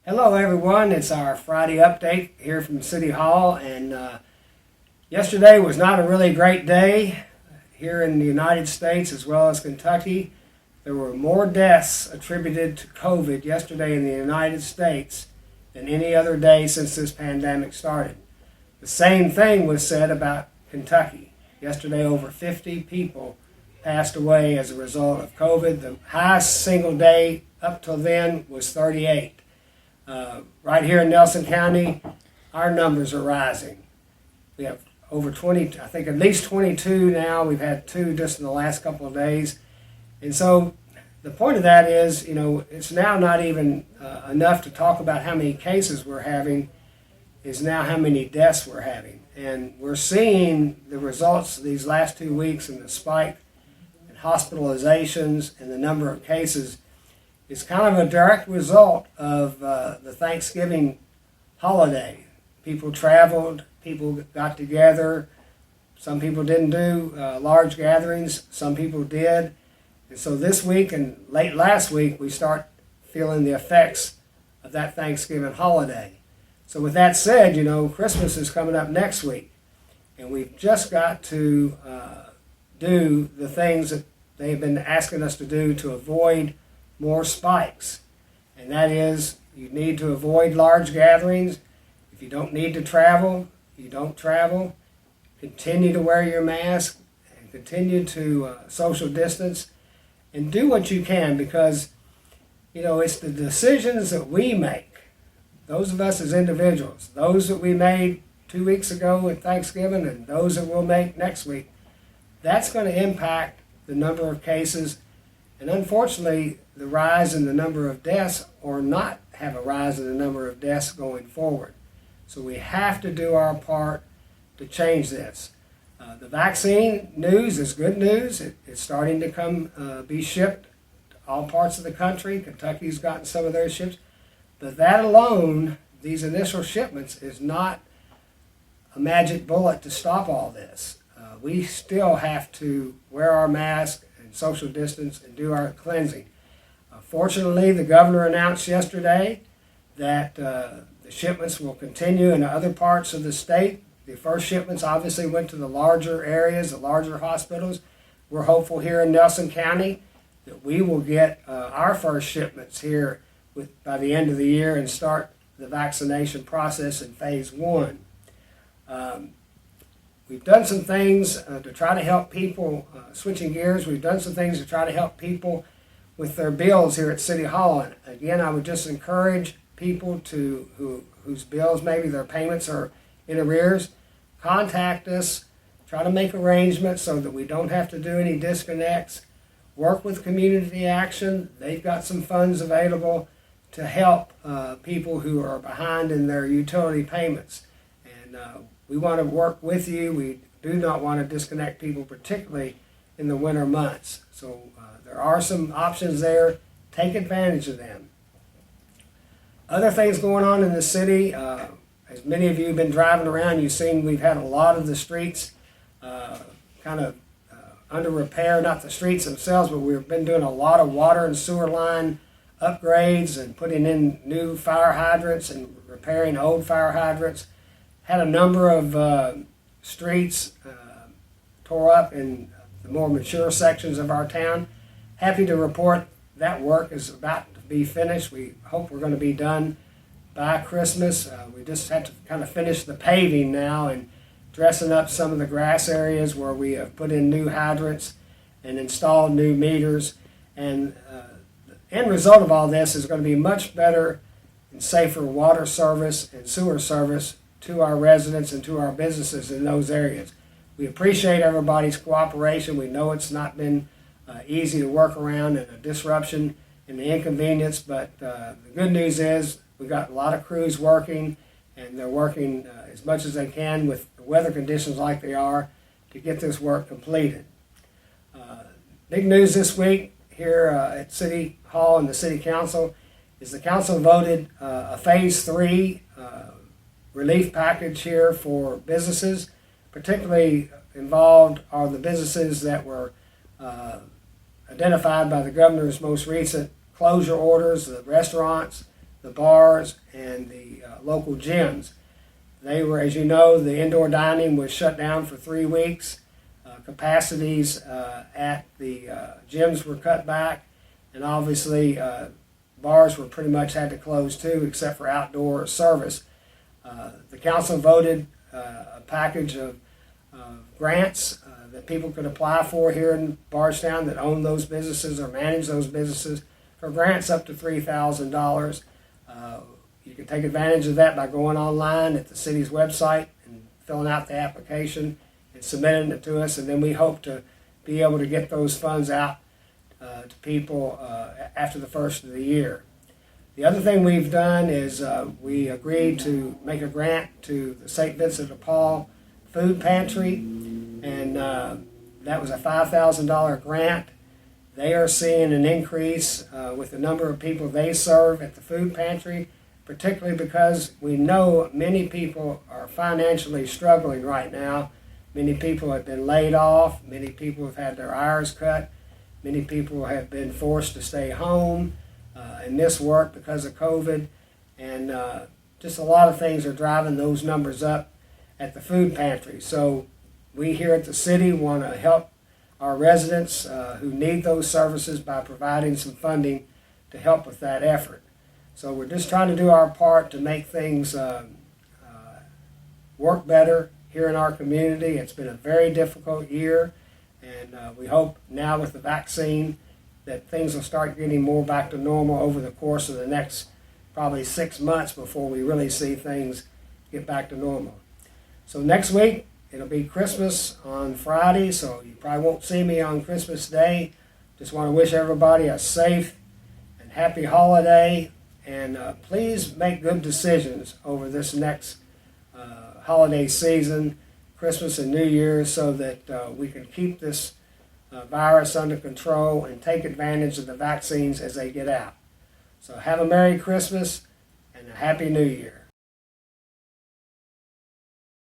Hello everyone, it's our Friday update here from City Hall, and yesterday was not a really great day here in the United States as well as Kentucky. There were more deaths attributed to COVID yesterday in the United States than any other day since this pandemic started. The same thing was said about Kentucky. Yesterday over 50 people passed away as a result of COVID. The highest single day up till then was 38. Right here in Nelson County, our numbers are rising. We have over 20, I think at least 22 now. We've had 2 just in the last couple of days. And so the point of that is, it's now not even enough to talk about how many cases we're having, is now how many deaths we're having. And we're seeing the results of these last 2 weeks in the spike in hospitalizations and the number of cases. It's kind of a direct result of the Thanksgiving holiday. People traveled, people got together. Some people didn't do large gatherings, some people did. And so this week and late last week, we start feeling the effects of that Thanksgiving holiday. So with that said, Christmas is coming up next week. And we've just got to do the things that they've been asking us to do to avoid more spikes. And that is, you need to avoid large gatherings. If you don't need to travel, you don't travel. Continue to wear your mask and continue to social distance and do what you can, because it's the decisions that we make, those of us as individuals, those that we made 2 weeks ago at Thanksgiving and those that we'll make next week, that's going to impact the number of cases and unfortunately the rise in the number of deaths, or not have a rise in the number of deaths going forward. So we have to do our part to change this. The vaccine news is good news. It's starting to come be shipped to all parts of the country. Kentucky's gotten some of their ships. But that alone, these initial shipments, is not a magic bullet to stop all this. We still have to wear our mask and social distance and do our cleansing. Fortunately, the governor announced yesterday that the shipments will continue in other parts of the state. The first shipments obviously went to the larger areas, the larger hospitals. We're hopeful here in Nelson County that we will get our first shipments here by the end of the year and start the vaccination process in phase 1. We've done some things to try to help people, switching gears, we've done some things to try to help people with their bills here at City Hall. And again, I would just encourage people whose bills, maybe their payments are in arrears, contact us, try to make arrangements so that we don't have to do any disconnects. Work with Community Action. They've got some funds available to help people who are behind in their utility payments. And we want to work with you. We do not want to disconnect people, particularly in the winter months. So there are some options there. Take advantage of them. Other things going on in the city, as many of you have been driving around, you've seen we've had a lot of the streets kind of under repair, not the streets themselves, but we've been doing a lot of water and sewer line upgrades and putting in new fire hydrants and repairing old fire hydrants. Had a number of streets tore up in the more mature sections of our town. Happy to report that work is about to be finished. We hope we're going to be done by Christmas. We just have to kind of finish the paving now and dressing up some of the grass areas where we have put in new hydrants and installed new meters. And the end result of all this is going to be much better and safer water service and sewer service to our residents and to our businesses in those areas. We appreciate everybody's cooperation. We know it's not been easy to work around and a disruption and the inconvenience, but the good news is we've got a lot of crews working, and they're working as much as they can with the weather conditions like they are to get this work completed. Big news this week here at City Hall and the City Council is the council voted a Phase 3 relief package here for businesses. Particularly involved are the businesses that were identified by the governor's most recent closure orders, the restaurants, the bars, and the local gyms. They were, as you know, the indoor dining was shut down for 3 weeks. Capacities at the gyms were cut back, and obviously bars were pretty much had to close too, except for outdoor service. The council voted a package of grants that people could apply for here in Bardstown that own those businesses or manage those businesses for grants up to $3,000. You can take advantage of that by going online at the city's website and filling out the application and submitting it to us, and then we hope to be able to get those funds out to people after the first of the year. The other thing we've done is we agreed to make a grant to the St. Vincent de Paul Food Pantry, and that was a $5,000 grant. They are seeing an increase with the number of people they serve at the food pantry, particularly because we know many people are financially struggling right now. Many people have been laid off, many people have had their hours cut, many people have been forced to stay home and miss work because of COVID, and just a lot of things are driving those numbers up at the food pantry. So we here at the city want to help our residents who need those services by providing some funding to help with that effort. So we're just trying to do our part to make things work better here in our community. It's been a very difficult year, and we hope now with the vaccine that things will start getting more back to normal over the course of the next probably 6 months before we really see things get back to normal. So next week, it'll be Christmas on Friday, so you probably won't see me on Christmas Day. Just want to wish everybody a safe and happy holiday, and please make good decisions over this next holiday season, Christmas and New Year's, so that we can keep this virus under control and take advantage of the vaccines as they get out. So have a Merry Christmas and a Happy New Year.